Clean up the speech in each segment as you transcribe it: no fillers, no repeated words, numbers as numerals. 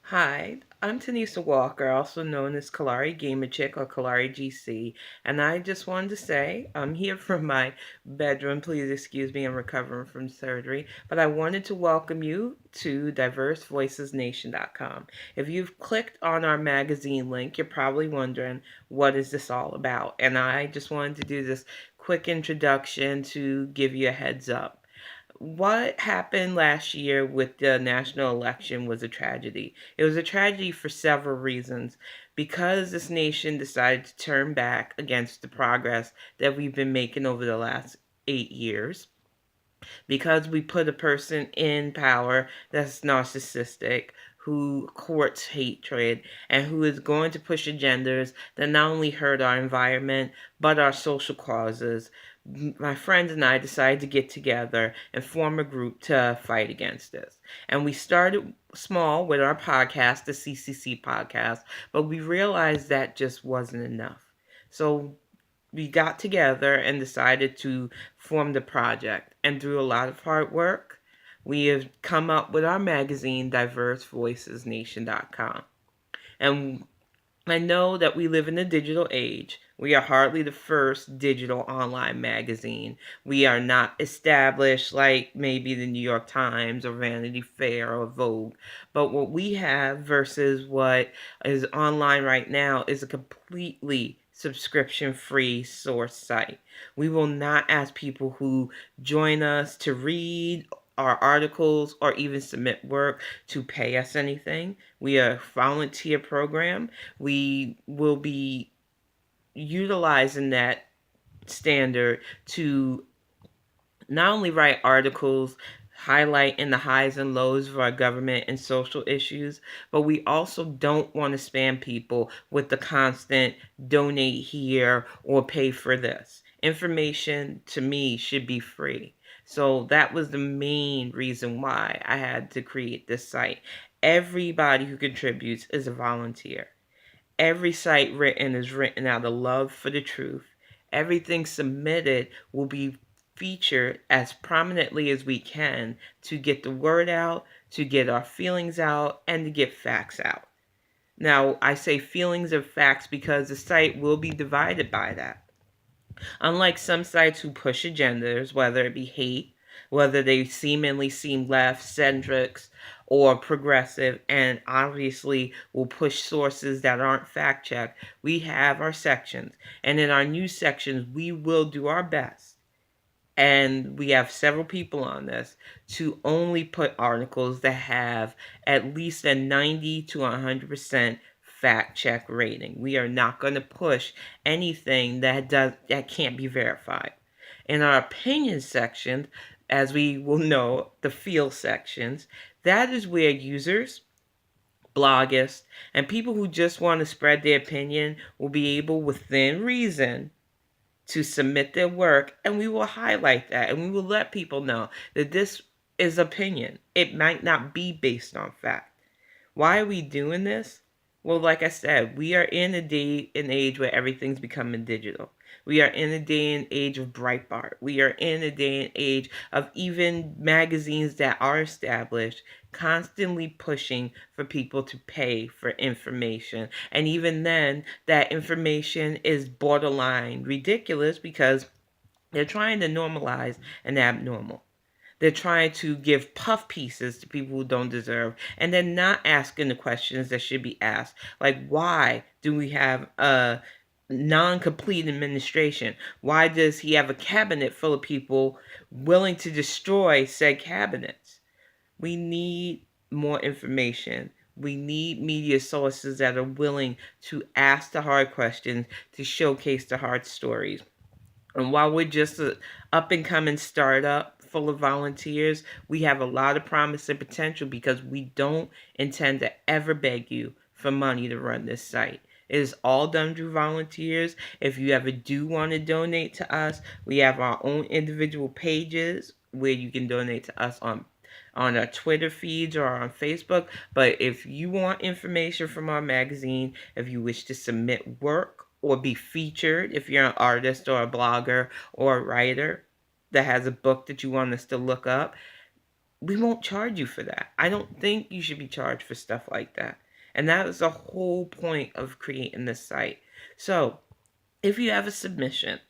Hi, I'm Tanisa Walker, also known as Kalari Chick or KalariGC, and I just wanted to say I'm here from my bedroom. Please excuse me, I'm recovering from surgery, but I wanted to welcome you to diversevoicesnation.com. If you've clicked on our magazine link, you're probably wondering what is this all about, and I just wanted to do this quick introduction to give you a heads up. What happened last year with the national election was a tragedy. It was a tragedy for several reasons. Because this nation decided to turn back against the progress that we've been making over the last 8 years, because we put a person in power that's narcissistic, who courts hatred, and who is going to push agendas that not only hurt our environment but our social causes. My friends and I decided to get together and form a group to fight against this. And we started small with our podcast, the CCC podcast, but we realized that just wasn't enough. So we got together and decided to form the project. And through a lot of hard work, we have come up with our magazine, diversevoicesnation.com. And I know that we live in a digital age. We are hardly the first digital online magazine. We are not established like maybe the New York Times or Vanity Fair or Vogue. But what we have versus what is online right now is a completely subscription free source site. We will not ask people who join us to read our articles or even submit work to pay us anything. We are a volunteer program. We will be utilizing that standard to not only write articles highlighting the highs and lows of our government and social issues, but we also don't want to spam people with the constant donate here or pay for this. Information to me should be free. So that was the main reason why I had to create this site. Everybody who contributes is a volunteer. Every site written is written out of love for the truth. Everything submitted will be featured as prominently as we can to get the word out, to get our feelings out, and to get facts out. Now, I say feelings of facts because the site will be divided by that. Unlike some sites who push agendas, whether it be hate, whether they seemingly seem left, centric, or progressive, and obviously will push sources that aren't fact checked, we have our sections. And in our news sections, we will do our best. And we have several people on this to only put articles that have at least a 90 to 100% fact check rating. We are not going to push anything that can't be verified. In our opinion section, as we will know, the field sections, that is where users, bloggers, and people who just want to spread their opinion will be able, within reason, to submit their work, and we will highlight that and we will let people know that this is opinion. It might not be based on fact. Why are we doing this? Well, like I said, we are in a day and age where everything's becoming digital. We are in a day and age of Breitbart. We are in a day and age of even magazines that are established constantly pushing for people to pay for information. And even then, that information is borderline ridiculous because they're trying to normalize an abnormal. They're trying to give puff pieces to people who don't deserve, and they're not asking the questions that should be asked. Like, why do we have a non-complete administration? Why does he have a cabinet full of people willing to destroy said cabinets? We need more information. We need media sources that are willing to ask the hard questions, to showcase the hard stories. And while we're just a up and coming startup full of volunteers, we have a lot of promise and potential because we don't intend to ever beg you for money to run this site. It is all done through volunteers. If you ever do want to donate to us, we have our own individual pages where you can donate to us on our Twitter feeds or on Facebook. But if you want information from our magazine, if you wish to submit work or be featured, if you're an artist or a blogger or a writer that has a book that you want us to look up, we won't charge you for that. I don't think you should be charged for stuff like that. And that is the whole point of creating this site. So if you have a submission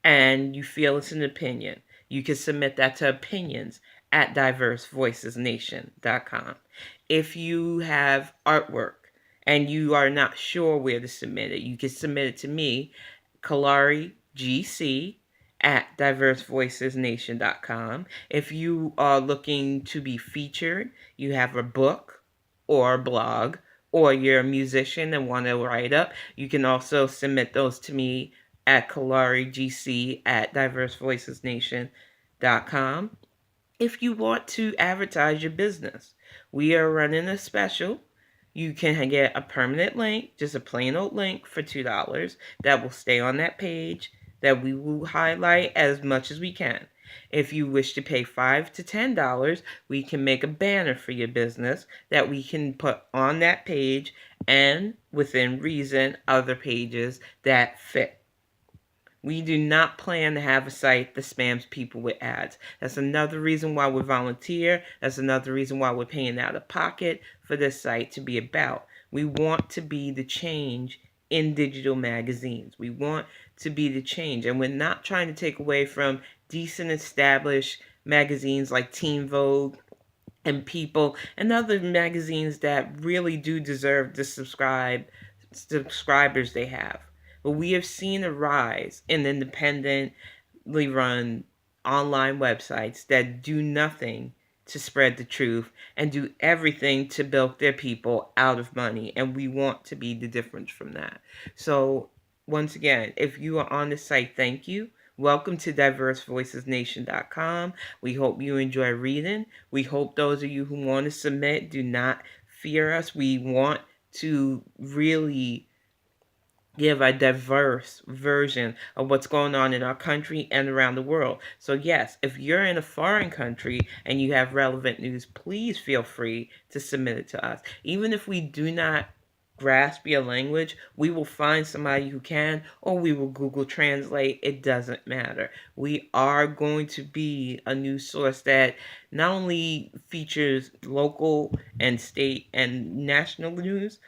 and you feel it's an opinion, you can submit that to opinions at diversevoicesnation.com. If you have artwork and you are not sure where to submit it, you can submit it to me, KalariGC at diversevoicesnation.com. If you are looking to be featured, you have a book or a blog, or you're a musician and want to write up, you can also submit those to me at KalariGC at diversevoicesnation.com. If you want to advertise your business, we are running a special. You can get a permanent link, just a plain old link for $2 that will stay on that page that we will highlight as much as we can. If you wish to pay $5 to $10, we can make a banner for your business that we can put on that page and, within reason, other pages that fit. We do not plan to have a site that spams people with ads. That's another reason why we volunteer. That's another reason why we're paying out of pocket for this site to be about. We want to be the change in digital magazines. We want to be the change. And we're not trying to take away from decent established magazines like Teen Vogue and People and other magazines that really do deserve the subscribers they have. But we have seen a rise in independently run online websites that do nothing to spread the truth and do everything to bilk their people out of money. And we want to be the difference from that. So once again, if you are on the site, thank you. Welcome to diversevoicesnation.com. We hope you enjoy reading. We hope those of you who want to submit do not fear us. We want to really give a diverse version of what's going on in our country and around the world. So yes, if you're in a foreign country and you have relevant news, please feel free to submit it to us. Even if we do not grasp your language, we will find somebody who can, or we will Google Translate. It doesn't matter. We are going to be a news source that not only features local and state and national news,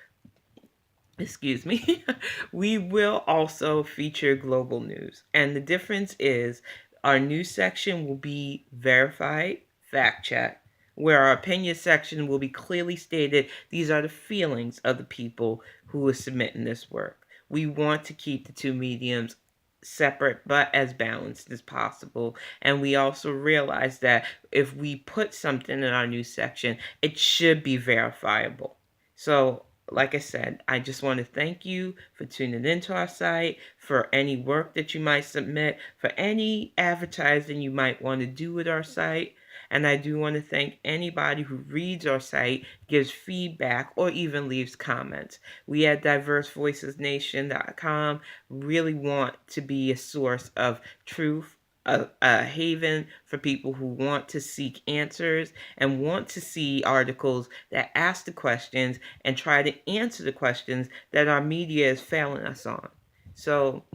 excuse me, we will also feature global news. And the difference is our news section will be verified, fact checked, where our opinion section will be clearly stated these are the feelings of the people who are submitting this work. We want to keep the two mediums separate but as balanced as possible. And we also realize that if we put something in our news section, it should be verifiable. So like I said, I just want to thank you for tuning into our site, for any work that you might submit, for any advertising you might want to do with our site. And I do want to thank anybody who reads our site, gives feedback, or even leaves comments. We at diversevoicesnation.com really want to be a source of truth, a haven for people who want to seek answers and want to see articles that ask the questions and try to answer the questions that our media is failing us on. So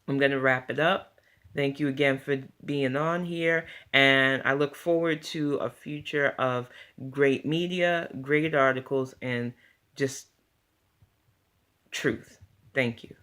I'm going to wrap it up. Thank you again for being on here, and I look forward to a future of great media, great articles, and just truth. Thank you.